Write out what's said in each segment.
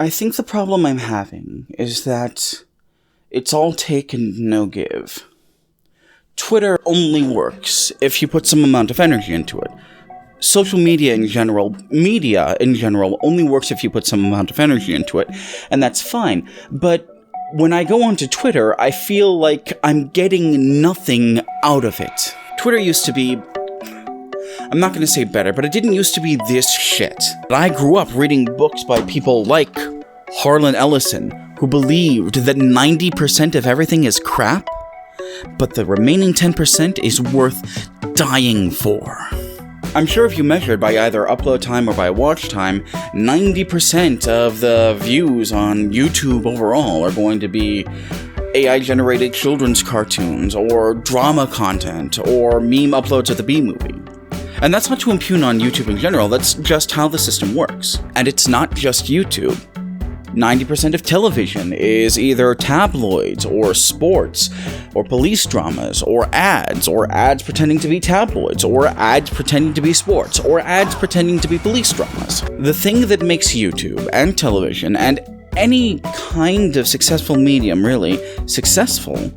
I think the problem I'm having is that it's all take and no give. Twitter only works if you put some amount of energy into it. Social media in general, media in general, only works if you put some amount of energy into it, and that's fine. But when I go onto Twitter, I feel like I'm getting nothing out of it. Twitter used to be, I'm not going to say better, but it didn't used to be this shit. I grew up reading books by people like Harlan Ellison, who believed that 90% of everything is crap, but the remaining 10% is worth dying for. I'm sure if you measured by either upload time or by watch time, 90% of the views on YouTube overall are going to be AI-generated children's cartoons, or drama content, or meme uploads of the B-movie. And that's not to impugn on YouTube in general, that's just how the system works. And it's not just YouTube. 90% of television is either tabloids, or sports, or police dramas, or ads pretending to be tabloids, or ads pretending to be sports, or ads pretending to be police dramas. The thing that makes YouTube, and television, and any kind of successful medium, really, successful,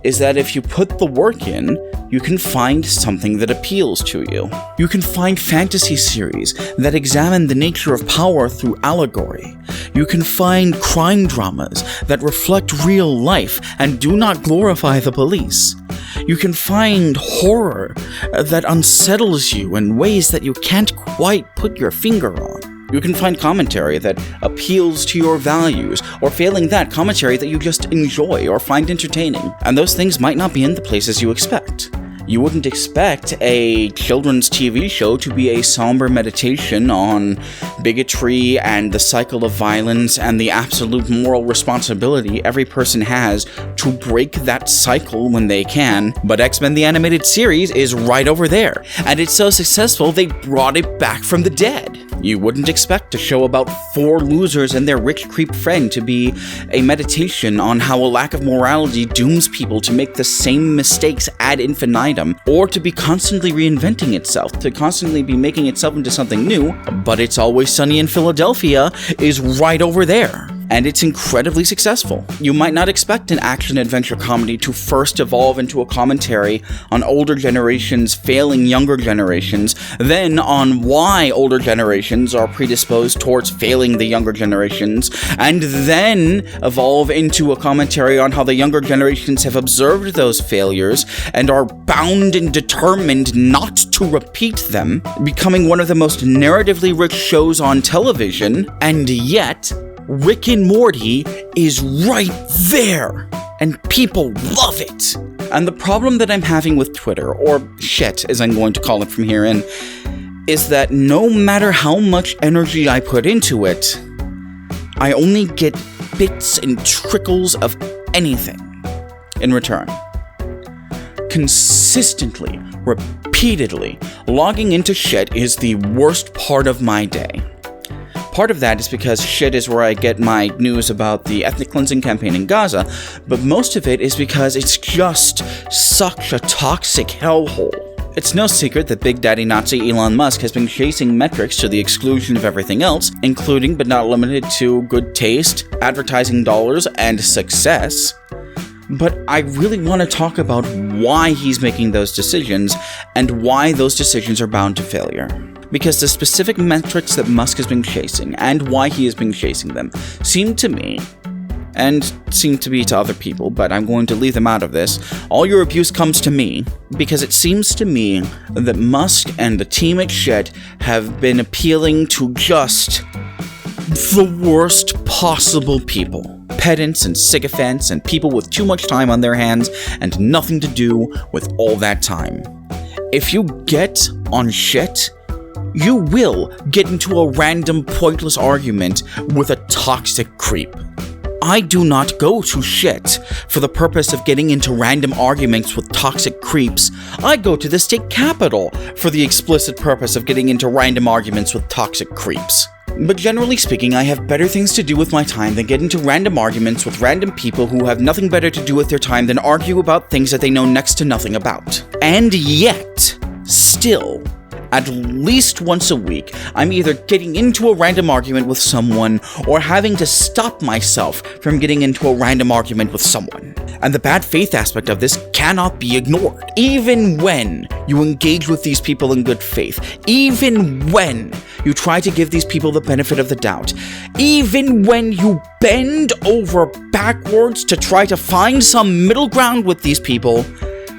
is that if you put the work in, you can find something that appeals to you. You can find fantasy series that examine the nature of power through allegory. You can find crime dramas that reflect real life and do not glorify the police. You can find horror that unsettles you in ways that you can't quite put your finger on. You can find commentary that appeals to your values, or failing that, commentary that you just enjoy or find entertaining. And those things might not be in the places you expect. You wouldn't expect a children's TV show to be a somber meditation on bigotry and the cycle of violence and the absolute moral responsibility every person has to break that cycle when they can, but X-Men the Animated Series is right over there, and it's so successful they brought it back from the dead. You wouldn't expect a show about 4 losers and their rich creep friend to be a meditation on how a lack of morality dooms people to make the same mistakes ad infinitum, or to be constantly reinventing itself, to constantly be making itself into something new, but It's Always Sunny in Philadelphia is right over there. And it's incredibly successful. You might not expect an action-adventure comedy to first evolve into a commentary on older generations failing younger generations, then on why older generations are predisposed towards failing the younger generations, and then evolve into a commentary on how the younger generations have observed those failures and are bound and determined not to repeat them, becoming one of the most narratively rich shows on television, and yet Rick and Morty is right there, and people love it. And the problem that I'm having with Twitter, or shit as I'm going to call it from here in, is that no matter how much energy I put into it, I only get bits and trickles of anything in return. Consistently, repeatedly, logging into shit is the worst part of my day. Part of that is because shit is where I get my news about the ethnic cleansing campaign in Gaza, but most of it is because it's just such a toxic hellhole. It's no secret that Big Daddy Nazi Elon Musk has been chasing metrics to the exclusion of everything else, including but not limited to good taste, advertising dollars, and success. But I really want to talk about why he's making those decisions, and why those decisions are bound to failure. Because the specific metrics that Musk has been chasing, and why he has been chasing them, seem to me, and seem to be to other people, but I'm going to leave them out of this, all your abuse comes to me, because it seems to me that Musk and the team at Shit have been appealing to just the worst possible people. Pedants and sycophants and people with too much time on their hands and nothing to do with all that time. If you get on Shit, you will get into a random pointless argument with a toxic creep. I do not go to Shit for the purpose of getting into random arguments with toxic creeps. I go to the state capitol for the explicit purpose of getting into random arguments with toxic creeps. But generally speaking, I have better things to do with my time than get into random arguments with random people who have nothing better to do with their time than argue about things that they know next to nothing about. And yet, still, At least once a week, I'm either getting into a random argument with someone or having to stop myself from getting into a random argument with someone. And the bad faith aspect of this cannot be ignored. Even when you engage with these people in good faith, even when you try to give these people the benefit of the doubt, even when you bend over backwards to try to find some middle ground with these people,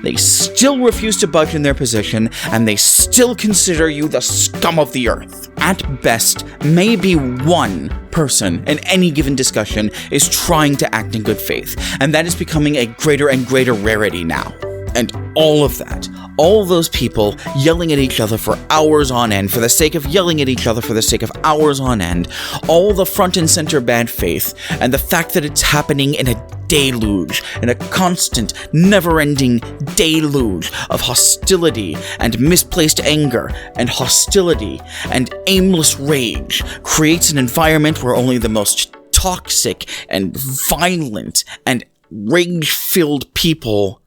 they still refuse to budge in their position, and they still consider you the scum of the earth. At best, maybe one person in any given discussion is trying to act in good faith, and that is becoming a greater and greater rarity now. And all of that, all those people yelling at each other for hours on end, for the sake of yelling at each other for the sake of hours on end, all the front and center bad faith, and the fact that it's happening in a deluge, in a constant, never-ending deluge of hostility and misplaced anger and hostility and aimless rage, creates an environment where only the most toxic and violent and rage-filled people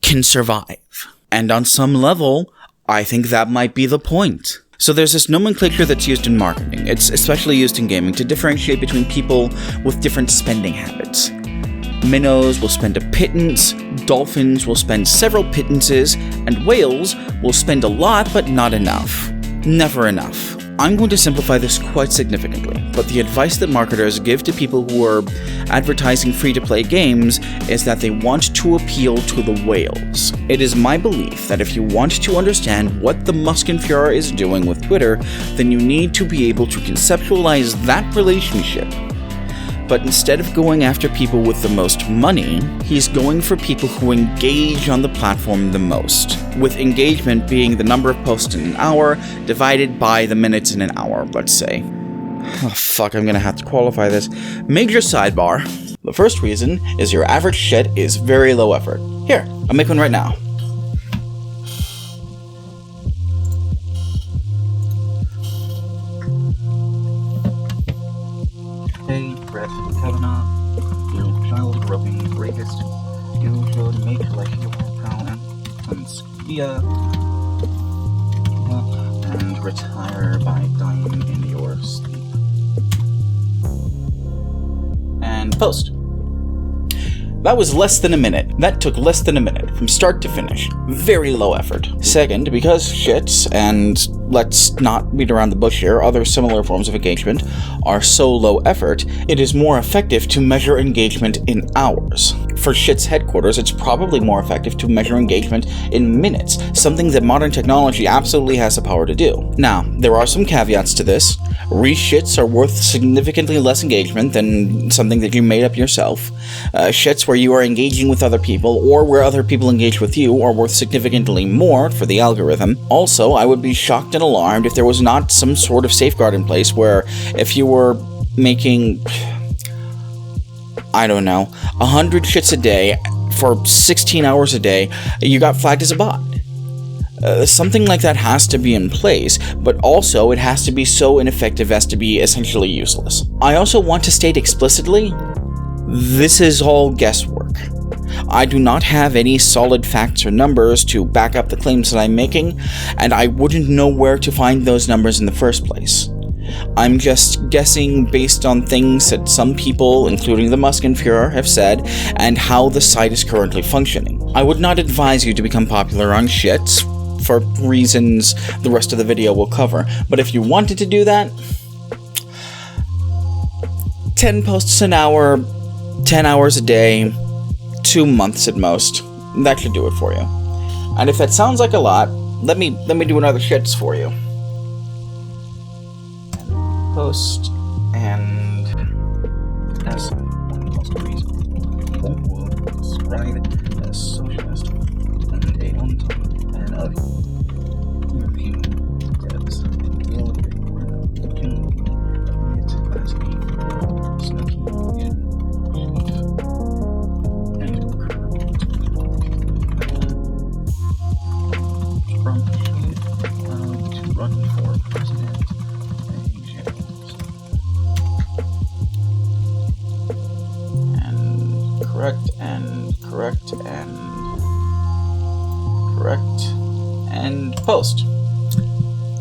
can survive. And on some level, I think that might be the point. So there's this nomenclature that's used in marketing. It's especially used in gaming to differentiate between people with different spending habits. Minnows will spend a pittance, dolphins will spend several pittances, and whales will spend a lot but not enough. Never enough. I'm going to simplify this quite significantly, but the advice that marketers give to people who are advertising free-to-play games is that they want to appeal to the whales. It is my belief that if you want to understand what the Muskenführer is doing with Twitter, then you need to be able to conceptualize that relationship. But instead of going after people with the most money, he's going for people who engage on the platform the most, with engagement being the number of posts in an hour divided by the minutes in an hour, let's say. Oh fuck, I'm gonna have to qualify this. Major sidebar. The first reason is your average shit is very low effort. Here, I'll make one right now. Hey, Brett Kavanaugh, you child groping rapist, you should make like your pal and Skia, and retire by dying in your sleep. And post. That was less than a minute. That took less than a minute, from start to finish. Very low effort. Second, because shits, and let's not beat around the bush here, other similar forms of engagement are so low effort, it is more effective to measure engagement in hours. For shit's headquarters, it's probably more effective to measure engagement in minutes, something that modern technology absolutely has the power to do. Now, there are some caveats to this. Re-shits are worth significantly less engagement than something that you made up yourself. Shits where you are engaging with other people, or where other people engage with you, are worth significantly more for the algorithm. Also, I would be shocked and alarmed if there was not some sort of safeguard in place where if you were making, I don't know, 100 shits a day for 16 hours a day, you got flagged as a bot. Something like that has to be in place, but also it has to be so ineffective as to be essentially useless. I also want to state explicitly, this is all guesswork. I do not have any solid facts or numbers to back up the claims that I'm making, and I wouldn't know where to find those numbers in the first place. I'm just guessing based on things that some people, including the Muskenführer, have said, and how the site is currently functioning. I would not advise you to become popular on shits, for reasons the rest of the video will cover, but if you wanted to do that, 10 posts an hour, 10 hours a day, 2 months at most, that should do it for you. And if that sounds like a lot, let me do another shits for you. Post and as most reasonable would describe as socialist and a on-top and of European devs will be it as a snooky from to run for president. Correct, and post.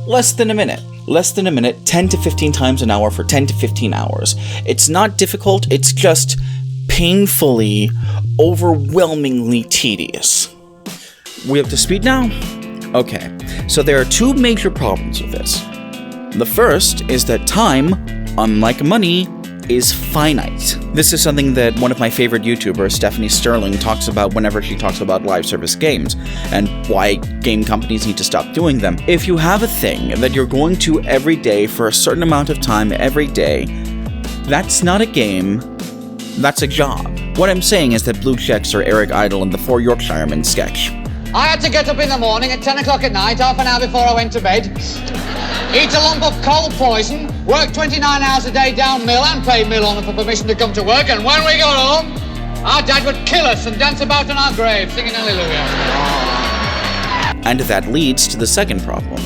Less than a minute. Less than a minute, 10 to 15 times an hour for 10 to 15 hours. It's not difficult, it's just painfully, overwhelmingly tedious. We up to speed now? Okay, so there are two major problems with this. The first is that time, unlike money, is finite. This is something that one of my favorite YouTubers, Stephanie Sterling, talks about whenever she talks about live service games, and why game companies need to stop doing them. If you have a thing that you're going to every day for a certain amount of time every day, that's not a game, that's a job. What I'm saying is that blue checks are Eric Idle in the Four Yorkshiremen sketch. I had to get up in the morning at 10 o'clock at night, half an hour before I went to bed, eat a lump of cold poison, work 29 hours a day down mill and pay mill owner for permission to come to work, and when we got home, our dad would kill us and dance about on our grave singing Hallelujah. And that leads to the second problem,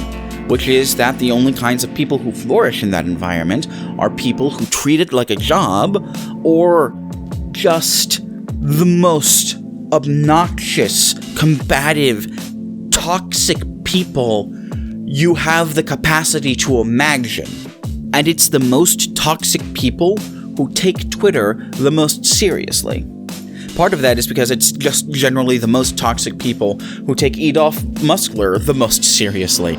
which is that the only kinds of people who flourish in that environment are people who treat it like a job, or just the most obnoxious, combative, toxic people you have the capacity to imagine. And it's the most toxic people who take Twitter the most seriously. Part of that is because it's just generally the most toxic people who take Adolf Muscular the most seriously.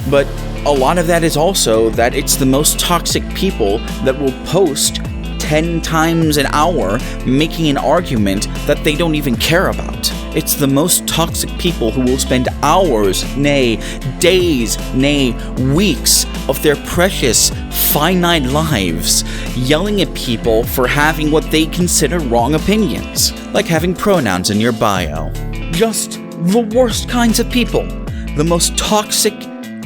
But a lot of that is also that it's the most toxic people that will post 10 times an hour making an argument that they don't even care about. It's the most toxic people who will spend hours, nay, days, nay, weeks of their precious, finite lives yelling at people for having what they consider wrong opinions, like having pronouns in your bio. Just the worst kinds of people. The most toxic,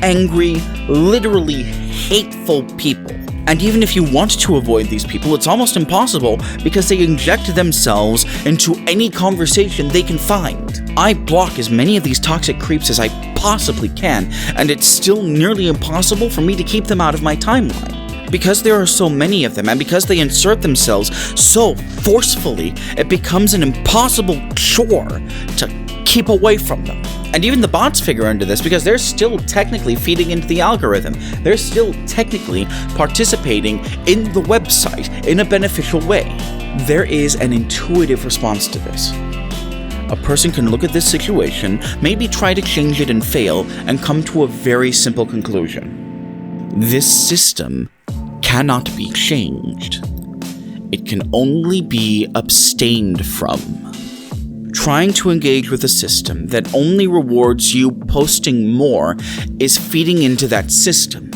angry, literally hateful people. And even if you want to avoid these people, it's almost impossible because they inject themselves into any conversation they can find. I block as many of these toxic creeps as I possibly can, and it's still nearly impossible for me to keep them out of my timeline. Because there are so many of them, and because they insert themselves so forcefully, it becomes an impossible chore to keep away from them. And even the bots figure into this because they're still technically feeding into the algorithm. They're still technically participating in the website in a beneficial way. There is an intuitive response to this. A person can look at this situation, maybe try to change it and fail, and come to a very simple conclusion. This system cannot be changed. It can only be abstained from. Trying to engage with a system that only rewards you posting more is feeding into that system.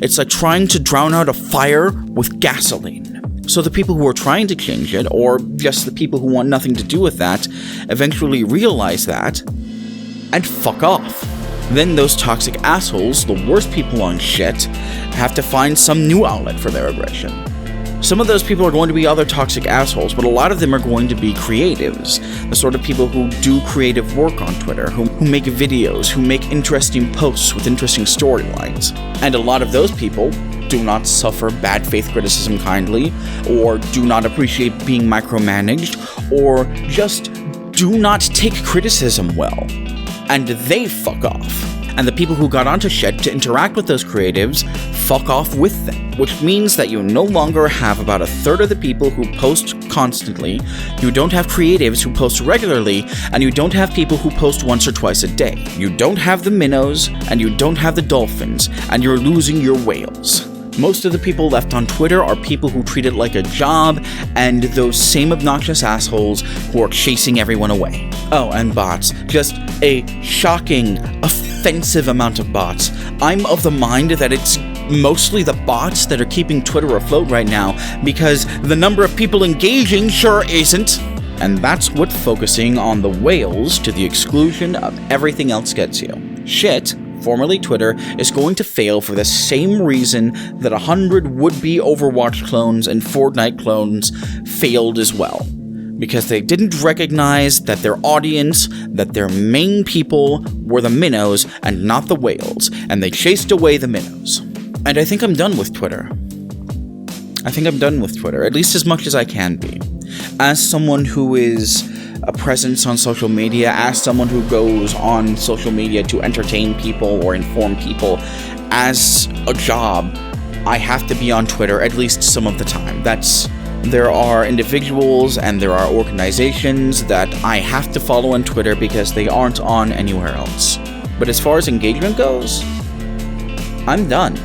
It's like trying to drown out a fire with gasoline. So the people who are trying to change it, or just the people who want nothing to do with that, eventually realize that and fuck off. Then those toxic assholes, the worst people on shit, have to find some new outlet for their aggression. Some of those people are going to be other toxic assholes, but a lot of them are going to be creatives. The sort of people who do creative work on Twitter, who make videos, who make interesting posts with interesting storylines. And a lot of those people do not suffer bad faith criticism kindly, or do not appreciate being micromanaged, or just do not take criticism well. And they fuck off. And the people who got onto shit to interact with those creatives fuck off with them, which means that you no longer have about a third of the people who post constantly, you don't have creatives who post regularly, and you don't have people who post once or twice a day. You don't have the minnows, and you don't have the dolphins, and you're losing your whales. Most of the people left on Twitter are people who treat it like a job, and those same obnoxious assholes who are chasing everyone away. Oh, and bots. Just a shocking, offensive amount of bots. I'm of the mind that it's mostly the bots that are keeping Twitter afloat right now, because the number of people engaging sure isn't. And that's what focusing on the whales to the exclusion of everything else gets you. Shit, formerly Twitter, is going to fail for the same reason that 100 would-be Overwatch clones and Fortnite clones failed as well. Because they didn't recognize that their audience, that their main people were the minnows and not the whales, and they chased away the minnows. And I think I'm done with Twitter. At least as much as I can be. As someone who is a presence on social media, as someone who goes on social media to entertain people or inform people, as a job, I have to be on Twitter at least some of the time. There are individuals and there are organizations that I have to follow on Twitter because they aren't on anywhere else. But as far as engagement goes, I'm done.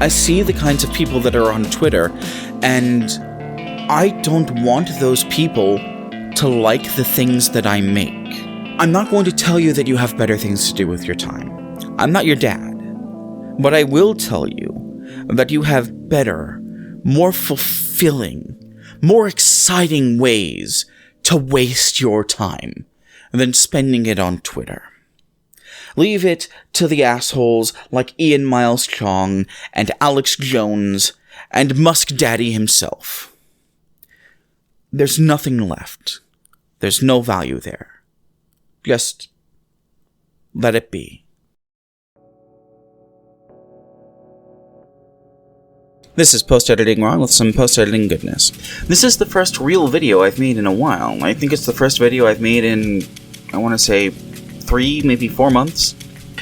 I see the kinds of people that are on Twitter, and I don't want those people to like the things that I make. I'm not going to tell you that you have better things to do with your time. I'm not your dad. But I will tell you that you have better, more fulfilling, more exciting ways to waste your time than spending it on Twitter. Leave it to the assholes like Ian Miles Chong and Alex Jones and Musk Daddy himself. There's nothing left. There's no value there. Just let it be. This is post-editing Ron with some post-editing goodness. This is the first real video I've made in a while. I think it's the first video I've made in, I want to say, 3, maybe 4 months.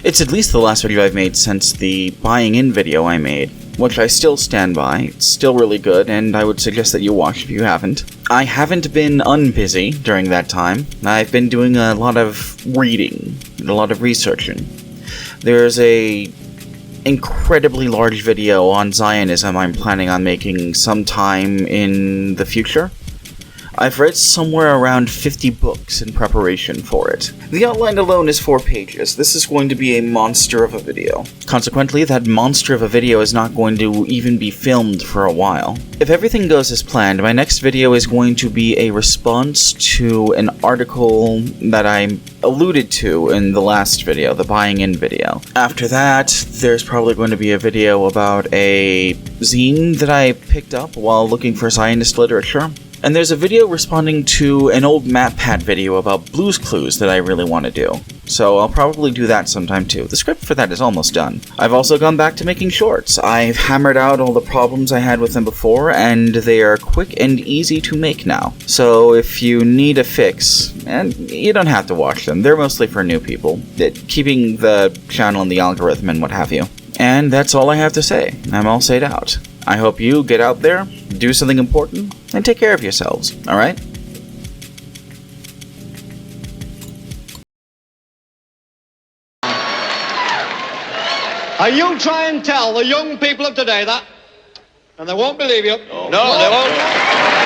It's at least the last video I've made since the buying in video I made, which I still stand by. It's still really good, and I would suggest that you watch if you haven't. I haven't been unbusy during that time. I've been doing a lot of reading, a lot of researching. There's a incredibly large video on Zionism I'm planning on making sometime in the future. I've read somewhere around 50 books in preparation for it. The outline alone is 4 pages. This is going to be a monster of a video. Consequently, that monster of a video is not going to even be filmed for a while. If everything goes as planned, my next video is going to be a response to an article that I alluded to in the last video, the buying in video. After that, there's probably going to be a video about a zine that I picked up while looking for Zionist literature. And there's a video responding to an old MatPat video about Blue's Clues that I really want to do. So I'll probably do that sometime too. The script for that is almost done. I've also gone back to making shorts. I've hammered out all the problems I had with them before, and they are quick and easy to make now. So if you need a fix, and you don't have to watch them, they're mostly for new people, keeping the channel in the algorithm and what have you. And that's all I have to say. I'm all said out. I hope you get out there, do something important, and take care of yourselves, alright? And you try and tell the young people of today that, and they won't believe you. No, they won't.